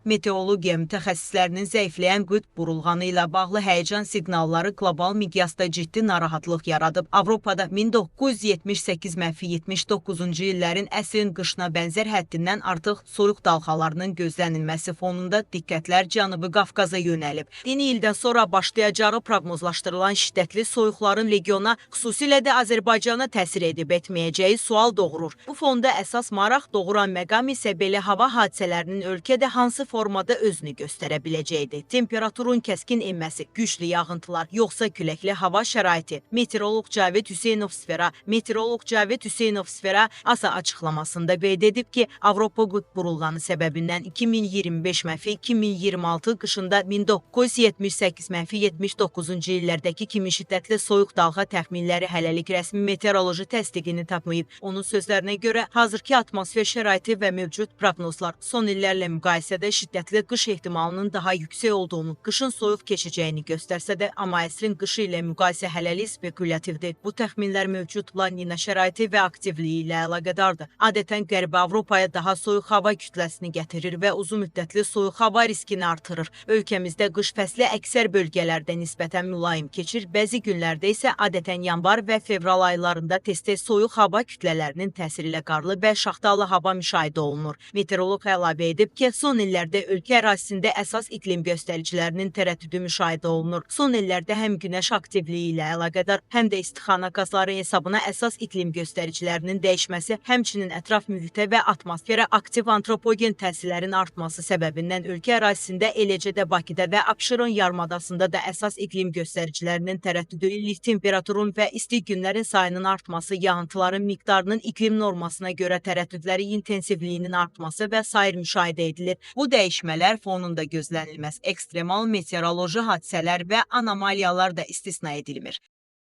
Meteorologiya mütəxəssislərinin zəifləyən qütb burulğanı ilə bağlı həyəcan siqnalları qlobal miqyasda ciddi narahatlıq yaradıb. Avropada 1978-79-cu illərin əsrin qışına bənzər həddindən artıq soyuq dalğalarının gözlənilməsi fonunda diqqətlər Cənubi Qafqaza yönəlib. Yeni ildən sonra başlayacağı proqnozlaşdırılan şiddətli soyuqların regiona, xüsusilə də Azərbaycana təsir edib etməyəcəyi sual doğurur. Bu fonda əsas maraq doğuran məqam isə belə hava hadisələrinin ölkədə hansı formada özünü göstərə biləcəkdir. Temperaturun kəskin enməsi, güclü yağıntılar, yoxsa küləkli hava şəraiti. Meteoroloq Cavid Hüseynov Sfera ASA açıqlamasında qeyd edib ki, Avropa qütb burulğanı səbəbindən 2025-2026 qışında 1978-79-cu illərdəki kimi şiddətli soyuq dalğa təxminləri hələlik rəsmi meteoroloji təsdiqini tapmayıb. Onun sözlərinə görə, hazırki atmosfer şəraiti və mövcud proqnozlar son illərlə müqayisədə şiddətli qış ehtimalının daha yüksək olduğunu, qışın soyuq keçəcəyini göstərsə də, amma əsrin qışı ilə müqayisə hələlik spekulativdir. Bu təxminlər mövcud La Nina şəraiti və aktivliyi ilə əlaqədardır. Adətən Qərbi Avropaya daha soyuq hava kütləsini gətirir və uzun müddətli soyuq hava riskini artırır. Ölkəmizdə qış fəsli əksər bölgələrdə nisbətən mülayim keçir, bəzi günlərdə isə adətən yanvar və fevral aylarında tez-tez soyuq hava kütlələrinin təsiri ilə qarlı və şaxtalı hava müşahidə olunur. Meteoroloq əlavə edib ki, son illərdə ölkə ərazisində əsas iklim göstəricilərinin tərəddüdü müşahidə olunur. Son illərdə həm günəş aktivliyi ilə əlaqədar, həm də istixana qazları hesabına əsas iklim göstəricilərinin dəyişməsi, həmçinin ətraf mühitə və atmosferə aktiv antropogen təsirlərin artması səbəbindən ölkə ərazisində, eləcə də Bakıda və Abşeron yarımadasında da əsas iklim göstəricilərinin tərəddüdü, illik temperaturun və isti günlərin sayının artması, yağıntıların miqdarının iklim normasına görə tərəddüdləri intensivliyinin artması və sair müşahidə edilir. Bu dəyişmələr fonunda gözlənilməz ekstremal meteoroloji hadisələr və anomaliyalar da istisna edilmir.